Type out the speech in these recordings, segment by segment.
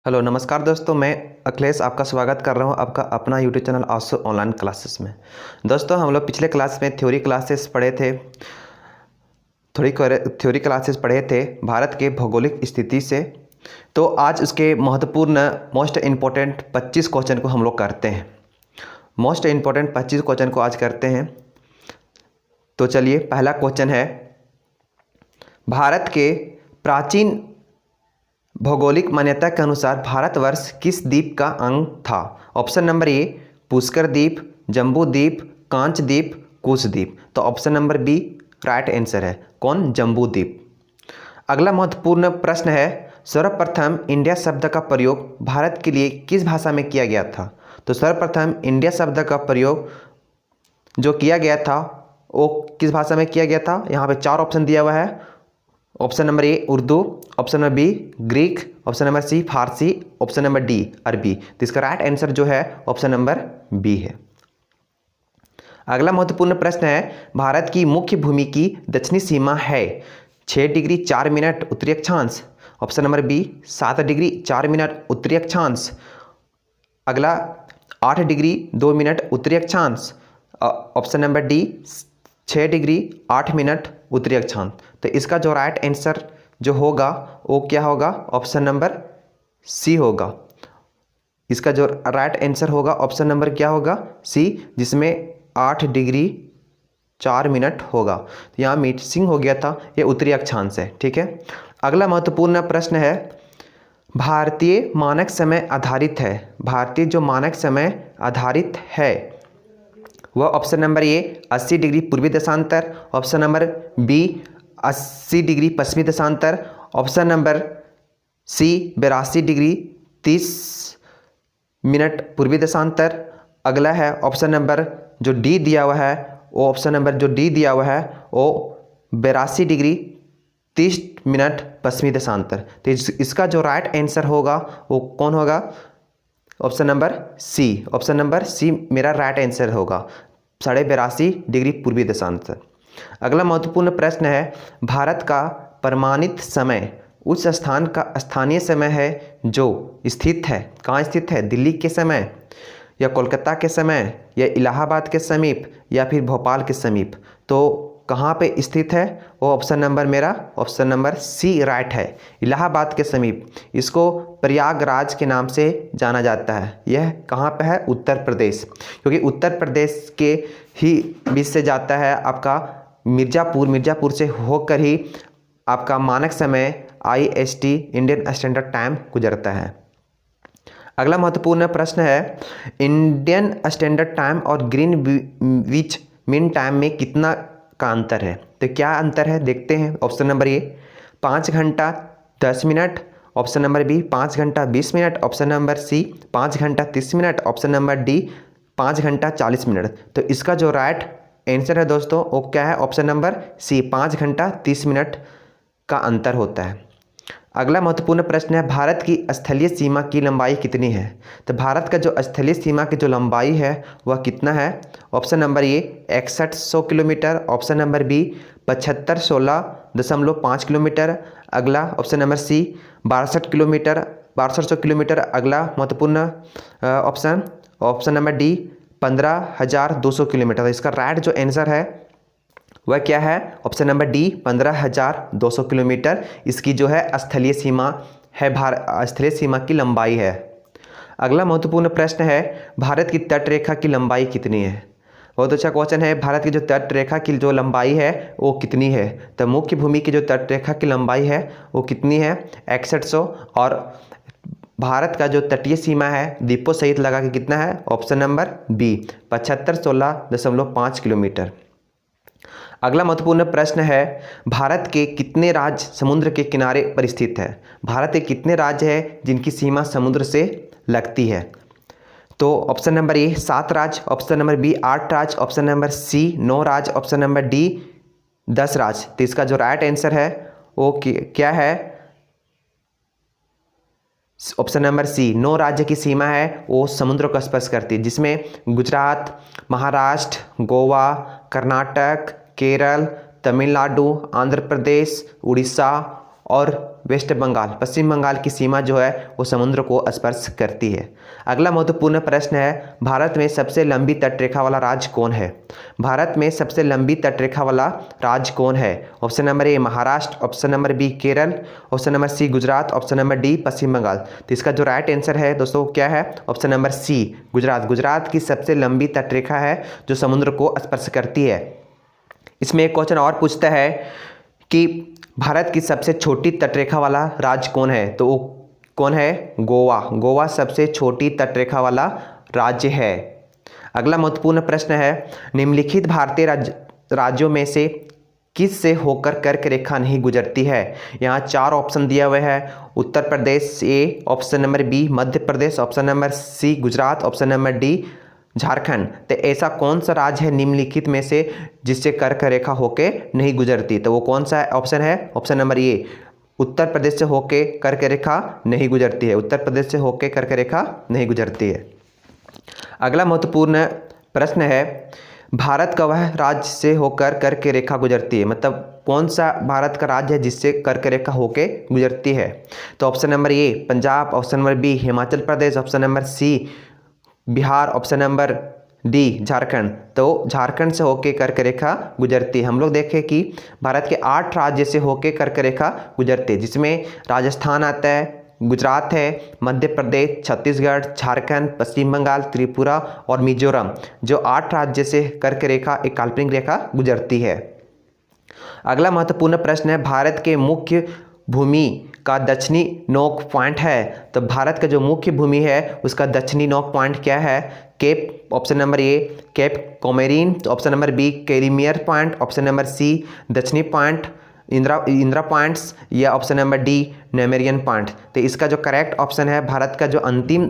Hello नमस्कार दोस्तों, मैं अखिलेश आपका स्वागत कर रहा हूं आपका अपना यूट्यूब चैनल आसो ऑनलाइन क्लासेस में। दोस्तों हम लोग पिछले क्लास में थ्योरी क्लासेस पढ़े थे थ्योरी क्लासेस पढ़े थे भारत के भौगोलिक स्थिति से। तो आज उसके महत्वपूर्ण मोस्ट इम्पोर्टेंट 25 क्वेश्चन को हम लोग करते हैं। मोस्ट इम्पोर्टेंट 25 क्वेश्चन को आज करते हैं। तो चलिए, पहला क्वेश्चन है, भारत के प्राचीन भौगोलिक मान्यता के अनुसार भारतवर्ष किस द्वीप का अंग था? ऑप्शन नंबर ए पुष्कर द्वीप, जम्बू द्वीप, कांच द्वीप, कुश द्वीप। तो option number B right answer है। कौन? जम्बू द्वीप। अगला महत्वपूर्ण प्रश्न है, सर्वप्रथम इंडिया शब्द का प्रयोग भारत के लिए किस भाषा में किया गया था? तो सर्वप्रथम इंडिया शब्द का प्रयोग जो किया गया था वो किस भाषा में किया गया था? यहाँ पे 4 ऑप्शन दिया हुआ है। Option number A Urdu, option number B Greek, option number C फारसी, ऑप्शन नंबर डी अरबी। तो इसका राइट आंसर जो है ऑप्शन नंबर बी है। अगला महत्वपूर्ण प्रश्न है, भारत की मुख्य भूमि की दक्षिणी सीमा है 6 डिग्री 4 मिनट उत्तरी अक्षांश, option number B 7 degree 4 minute उत्तरी अक्षांश, अगला 8 डिग्री 2 मिनट उत्तरी अक्षांश, option number D 6 degree 8 minute उत्तरी अक्षांश। तो इसका जो राइट आंसर जो होगा वो क्या होगा? ऑप्शन नंबर सी होगा। इसका जो राइट आंसर होगा ऑप्शन नंबर क्या होगा? सी, जिसमें 8 डिग्री 4 मिनट होगा। तो यहाँ मिक्सिंग हो गया था, ये उत्तरी अक्षांश है। ठीक है। अगला महत्वपूर्ण प्रश्न है, भारतीय मानक समय आधारित है, भारतीय जो मानक समय आधारित है वह ऑप्शन नंबर ए 80 डिग्री पूर्वी देशांतर, ऑप्शन नंबर बी 80 डिग्री पश्चिमी देशांतर, option number C 82 degree 30 minute पूर्वी देशांतर, अगला है ऑप्शन नंबर जो डी दिया हुआ है वो ऑप्शन नंबर जो डी दिया हुआ है वो 82 डिग्री 30 मिनट पश्चिमी देशांतर। तो इसका जो राइट आंसर होगा वो कौन होगा? Option number C, option number C मेरा राइट आंसर होगा, 82.5 डिग्री पूर्वी देशांतर। अगला महत्वपूर्ण प्रश्न है, भारत का प्रमाणित समय उस स्थान का स्थानीय समय है जो स्थित है, कहाँ स्थित है? दिल्ली के समय या कोलकाता के समय या इलाहाबाद के समीप या फिर भोपाल के समीप। तो कहाँ पे स्थित है? वो ऑप्शन नंबर मेरा ऑप्शन नंबर सी राइट है, इलाहाबाद के समीप। इसको प्रयागराज के नाम से जाना जाता है। यह कहाँ पे है? उत्तर प्रदेश, क्योंकि उत्तर प्रदेश के ही बीच से जाता है आपका मिर्ज़ापुर से होकर ही आपका मानक समय IST इंडियन स्टैंडर्ड टाइम गुजरता है। अगला महत्वपूर्ण प्रश्न है, इंडियन स्टैंडर्ड टाइम और ग्रीनविच मीन टाइम में कितना का अंतर है? तो क्या अंतर है देखते हैं। ऑप्शन नंबर ए 5 घंटा 10 मिनट, ऑप्शन नंबर बी 5 घंटा 20 मिनट, ऑप्शन नंबर सी 5 घंटा 30 मिनट, ऑप्शन नंबर डी 5 घंटा 40 मिनट। तो इसका जो राइट आंसर है दोस्तों वो क्या है? ऑप्शन नंबर सी 5 घंटा 30 मिनट का अंतर होता है। अगला महत्वपूर्ण प्रश्न है, भारत की स्थलीय सीमा की लंबाई कितनी है? तो भारत का जो स्थलीय सीमा की जो लंबाई है वह कितना है? Option number A 6100 kilometre, option number B 7516.5 kilometre, अगला option number C 62 kilometre 6200 kilometre, अगला महत्वपूर्ण ऑप्शन नंबर डी 15,200 किलोमीटर। इसका राइट जो आंसर है वह क्या है? ऑप्शन नंबर डी 15,200 किलोमीटर इसकी जो है स्थलीय सीमा है, स्थलीय सीमा की लंबाई है। अगला महत्वपूर्ण प्रश्न है, भारत की तटरेखा की लंबाई कितनी है? बहुत अच्छा क्वेश्चन है। भारत की जो तटरेखा की जो लंबाई है वो कितनी है? तो मुख्य भूमि की जो तटरेखा की लंबाई है वो कितनी है? 6100। और भारत का जो तटीय सीमा है द्वीपों सहित लगा के कितना है? Option number B 7516.5 kilometre. अगला महत्वपूर्ण प्रश्न है, भारत के कितने राज्य समुद्र के किनारे पर स्थित है? भारत के कितने राज्य हैं जिनकी सीमा समुद्र से लगती है? तो ऑप्शन नंबर ए 7 राज्य, ऑप्शन नंबर बी 8 राज्य, ऑप्शन नंबर सी 9 राज्य, ऑप्शन नंबर डी 10 राज्य। तो इसका जो राइट आंसर है वो क्या है? ऑप्शन नंबर सी 9 राज्य की सीमा है वो समुद्र को स्पर्श करती है, जिसमें गुजरात, महाराष्ट्र, गोवा, कर्नाटक, केरल, तमिलनाडु, आंध्र प्रदेश, उड़ीसा और वेस्ट बंगाल, पश्चिम बंगाल की सीमा जो है वो समुद्र को स्पर्श करती है। अगला महत्वपूर्ण प्रश्न है, भारत में सबसे लंबी तटरेखा वाला राज्य कौन है? भारत में सबसे लंबी तटरेखा वाला राज्य कौन है? Option number A Maharashtra, option number B Kerala, option number C Gujarat, option number D Paschim Bangal. तो इसका जो राइट आंसर है दोस्तों क्या है? Option number C Gujarat. Gujarat की सबसे लंबी तटरेखा है जो समुद्र को स्पर्श करती है। इसमें एक क्वेश्चन और पूछता है कि भारत की सबसे छोटी तटरेखा वाला राज्य कौन है? तो वो कौन है? गोवा। गोवा सबसे छोटी तटरेखा वाला राज्य है। अगला महत्वपूर्ण प्रश्न है, निम्नलिखित भारतीय राज्यों में से किस से होकर कर्क रेखा नहीं गुजरती है? यहाँ 4 ऑप्शन दिया हुआ है। Uttar Pradesh A, option number B Madhya Pradesh, option number C Gujarat, option number D Jharkhand. तो ऐसा कौन सा राज्य है निम्नलिखित में से जिससे कर्क रेखा होके नहीं गुजरती? तो वो कौन सा ऑप्शन है? ऑप्शन नंबर ए उत्तर प्रदेश से होके कर्क रेखा नहीं गुजरती है। उत्तर प्रदेश से होके कर्क रेखा नहीं गुजरती है। अगला महत्वपूर्ण प्रश्न है, भारत का वह राज्य से होकर कर्क रेखा गुजरती है, मतलब कौन सा भारत का राज्य है जिससे कर्क रेखा होके गुजरती है? तो option number A Punjab, option number B Himachal Pradesh, option number C Bihar, option number D Jharkhand. तो झारखंड से होके कर्क रेखा गुजरती है। हम लोग देखें कि भारत के 8 राज्य से होके कर्क रेखा गुजरती है, जिसमें राजस्थान आता है, गुजरात है, मध्य प्रदेश, छत्तीसगढ़, झारखंड, पश्चिम बंगाल, त्रिपुरा और मिजोरम, जो 8 राज्य से कर्क रेखा एक काल्पनिक रेखा गुजरती है। अगला महत्वपूर्ण प्रश्न है, भारत के मुख्य भूमि का दक्षिणी नोक पॉइंट है। तो भारत का जो मुख्य भूमि है उसका दक्षिणी नोक पॉइंट क्या है? Cape, option number A cape Comorin, option number B Calimere point, option number C दक्षिणी पॉइंट इंदिरा पॉइंट्स, या ऑप्शन नंबर डी नेमेरियन पॉइंट। तो इसका जो करेक्ट ऑप्शन है, भारत का जो अंतिम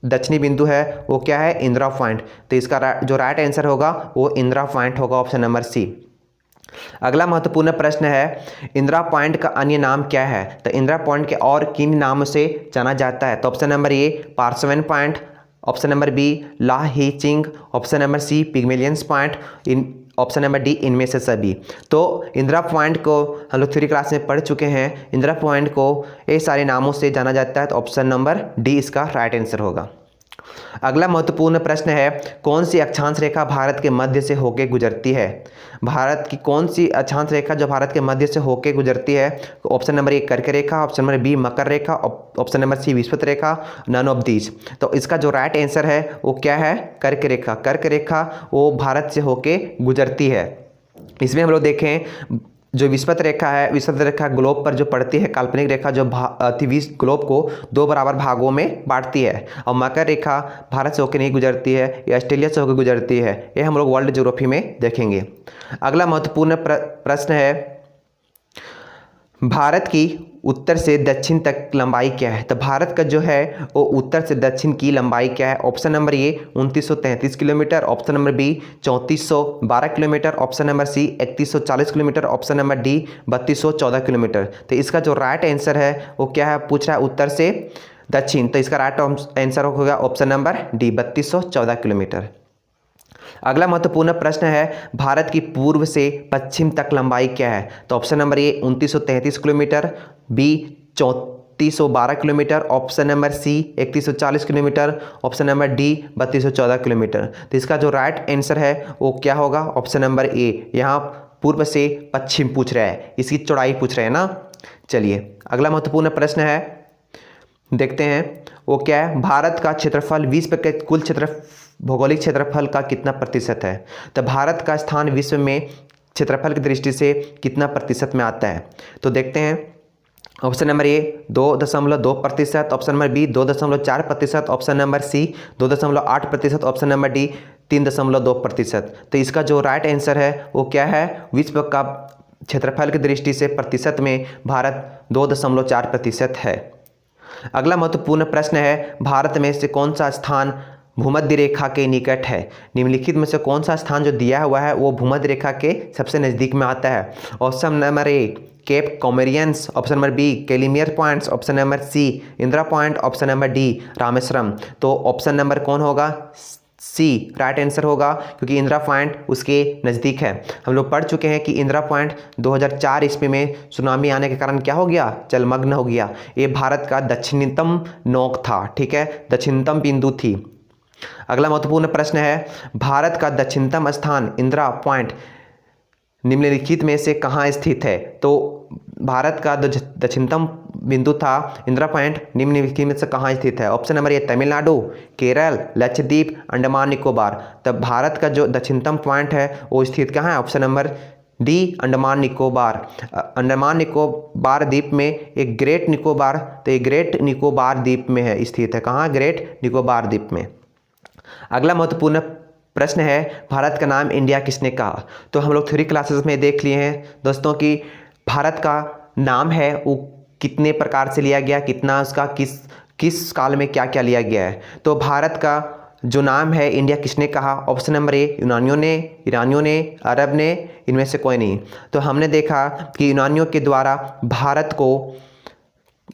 दक्षिणी बिंदु है वो क्या है? इंदिरा पॉइंट। तो इसका जो राइट आंसर होगा वो इंदिरा पॉइंट होगा, ऑप्शन नंबर सी। अगला महत्वपूर्ण प्रश्न है, इंदिरा पॉइंट का अन्य नाम क्या है? तो इंदिरा पॉइंट के और किन नामों से जाना जाता है? तो option number A Parsons point, option number B La Hi Ching, option number C Pygmalion's point, option number D इनमें से सभी। तो इंदिरा पॉइंट को हम लोग थ्योरी क्लास में पढ़ चुके हैं। इंदिरा पॉइंट को ये सारे नामों से जाना जाता है, तो ऑप्शन नंबर डी इसका राइट आंसर होगा। अगला महत्वपूर्ण प्रश्न है, कौन सी अक्षांश रेखा भारत के मध्य से होके गुजरती है? भारत की कौन सी अक्षांश रेखा जो भारत के मध्य से होके गुजरती है? ऑप्शन नंबर ए कर्क रेखा, ऑप्शन नंबर बी मकर रेखा, ऑप्शन नंबर सी विषुवत रेखा, नन ऑफ दीज। तो इसका जो राइट आंसर है वो क्या है? कर्क रेखा। कर्क रेखा वो भारत से होके गुजरती है। इसमें हम लोग देखें, जो विषुवत रेखा है, विषुवत रेखा ग्लोब पर जो पड़ती है, काल्पनिक रेखा जो ग्लोब को 2 बराबर भागों में बांटती है। और मकर रेखा भारत से होकर नहीं गुजरती है, ये ऑस्ट्रेलिया से होकर गुजरती है। ये हम लोग वर्ल्ड ज्योग्राफी में देखेंगे। अगला महत्वपूर्ण प्रश्न है, भारत की उत्तर से दक्षिण तक लंबाई क्या है? तो भारत का जो है वो उत्तर से दक्षिण की लंबाई क्या है? Option number A 2933 kilometre, option number B 3412 kilometre, option number C 3140 kilometre, option number D 3214 kilometre. तो इसका जो राइट आंसर है वो क्या है? पूछ रहा है उत्तर से दक्षिण। तो इसका राइट आंसर होगा ऑप्शन नंबर डी 3214 किलोमीटर। अगला महत्वपूर्ण प्रश्न है, भारत की पूर्व से पश्चिम तक लंबाई क्या है? तो option number A 2933 kilometre, B 3412 kilometre, option number C 3140 kilometre, option number D 3214 kilometre. तो इसका जो राइट आंसर है वो क्या होगा? Option number A. यहाँ पूर्व से पश्चिम पूछ रहा है, इसकी चौड़ाई पूछ रहे हैं ना। चलिए अगला महत्वपूर्ण प्रश्न है, देखते हैं वो क्या है। भारत का क्षेत्रफल विश्व के कुल भौगोलिक क्षेत्रफल का कितना प्रतिशत है? तो भारत का स्थान विश्व में क्षेत्रफल की दृष्टि से कितना प्रतिशत में आता है? तो देखते हैं, option number A 2.2%, option number B 2.4%, option number C 2.8%, option number D 3.2%। तो इसका जो राइट आंसर है वो क्या है? विश्व का क्षेत्रफल की दृष्टि से प्रतिशत में भारत 2.4% है। अगला महत्वपूर्ण प्रश्न है, भारत में से कौन सा स्थान भूमध्य रेखा के निकट है? निम्नलिखित में से कौन सा स्थान जो दिया हुआ है वो भूमध्य रेखा के सबसे नज़दीक में आता है? Option number A cape Comorins, option number B Calimere points, option number C Indira point, option number D Rameswaram. तो ऑप्शन नंबर कौन होगा? सी राइट आंसर होगा, क्योंकि इंदिरा पॉइंट उसके नज़दीक है। हम लोग पढ़ चुके हैं कि इंदिरा पॉइंट 2004 ईस्वी में सुनामी आने के कारण क्या हो गया, जलमग्न हो गया। ये भारत का दक्षिणतम नोक था, ठीक है, दक्षिणतम बिंदु थी। अगला महत्वपूर्ण प्रश्न है, भारत का दक्षिणतम स्थान इंदिरा पॉइंट निम्नलिखित में से कहाँ स्थित है। तो भारत का दक्षिणतम बिंदु था इंदिरा पॉइंट निम्नलिखित में से कहाँ स्थित है। ऑप्शन नंबर ए तमिलनाडु, केरल, लक्षद्वीप, अंडमान निकोबार। तब भारत का जो दक्षिणतम पॉइंट है वो स्थित कहाँ है। Option number D Andaman Nicobar. Andaman Nicobar द्वीप में एक ग्रेट निकोबार, तो ये ग्रेट निकोबार द्वीप में है, स्थित है। कहाँ, ग्रेट निकोबार द्वीप में। अगला महत्वपूर्ण प्रश्न है, भारत का नाम इंडिया किसने कहा। तो हम लोग थ्योरी क्लासेस में देख लिए हैं दोस्तों कि भारत का नाम है वो कितने प्रकार से लिया गया, कितना उसका किस काल में क्या क्या लिया गया है। तो भारत का जो नाम है इंडिया किसने कहा। ऑप्शन नंबर ए यूनानियों ने, ईरानियों ने, अरब ने, इनमें से कोई नहीं। तो हमने देखा कि यूनानियों के द्वारा भारत को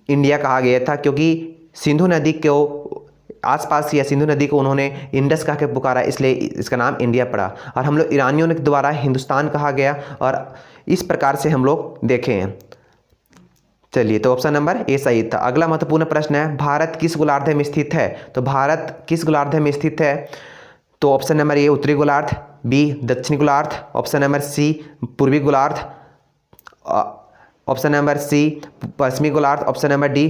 इंडिया कहा गया था, क्योंकि सिंधु नदी को आसपास या सिंधु नदी को उन्होंने इंडस कह के पुकारा, इसलिए इसका नाम इंडिया पड़ा। और हम लोग ईरानियों के द्वारा हिंदुस्तान कहा गया, और इस प्रकार से हम लोग देखे हैं। चलिए, तो ऑप्शन नंबर ए सही था। अगला महत्वपूर्ण प्रश्न है, भारत किस गोलार्ध में स्थित है। तो भारत किस गोलार्ध में स्थित है। तो ऑप्शन नंबर ए उत्तरी गोलार्ध, बी दक्षिणी गोलार्ध, ऑप्शन नंबर सी पूर्वी गोलार्ध, ऑप्शन नंबर सी पश्चिमी गोलार्ध, ऑप्शन नंबर डी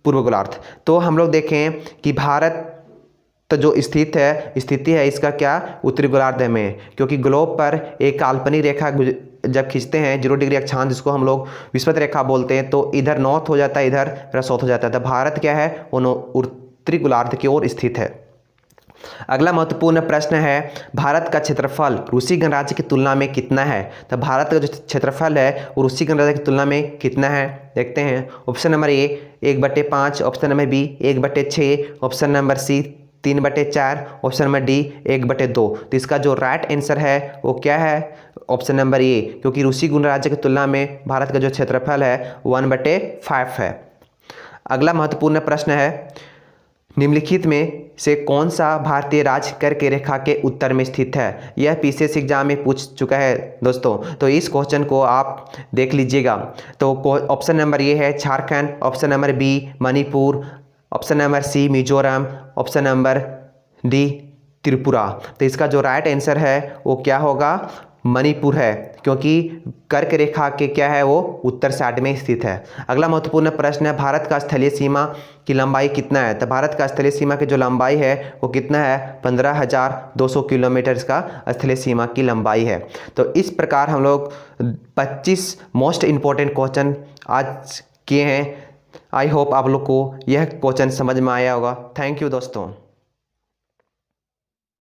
पूर्व गोलार्ध। तो हम लोग देखें कि भारत तो जो स्थिति है इसका क्या, उत्तरी गोलार्ध में, क्योंकि ग्लोब पर एक काल्पनिक रेखा जब खींचते हैं 0 डिग्री अक्षांश, जिसको हम लोग विषुवत रेखा बोलते हैं, तो इधर नॉर्थ हो जाता है, इधर साउथ हो जाता है। तो भारत क्या है, वो उत्तरी गोलार्ध की ओर स्थित है। अगला महत्वपूर्ण प्रश्न है, भारत का क्षेत्रफल रूसी गणराज्य की तुलना में कितना है। तो भारत का जो क्षेत्रफल है वो रूसी गणराज्य की तुलना में कितना है, देखते हैं। Option number A 1/5, option number B 1/6, option number C 3/4, option number D 1/2। तो इसका जो राइट आंसर है वो क्या है, ऑप्शन नंबर ए, क्योंकि रूसी गणराज्य की तुलना में भारत का जो क्षेत्रफल है 1/5 है। अगला महत्वपूर्ण प्रश्न है, निम्नलिखित में से कौन सा भारतीय राज्य कर्क रेखा के उत्तर में स्थित है। यह पीसीएस एग्जाम में पूछ चुका है दोस्तों, तो इस क्वेश्चन को आप देख लीजिएगा। तो ऑप्शन नंबर ये है Jharkhand, option number B Manipur, option number C Mizoram, option number D Tripura. तो इसका जो राइट आंसर है वो क्या होगा, मणिपुर है, क्योंकि कर्क रेखा के क्या है वो उत्तर साइड में स्थित है। अगला महत्वपूर्ण प्रश्न है, भारत का स्थलीय सीमा की लंबाई कितना है। तो भारत का स्थलीय सीमा की जो लंबाई है वो कितना है, 15,200 किलोमीटर का स्थलीय सीमा की लंबाई है। तो इस प्रकार हम लोग 25 मोस्ट इम्पोर्टेंट क्वेश्चन आज किए हैं। आई होप आप लोग को यह क्वेश्चन समझ में आया होगा। थैंक यू दोस्तों।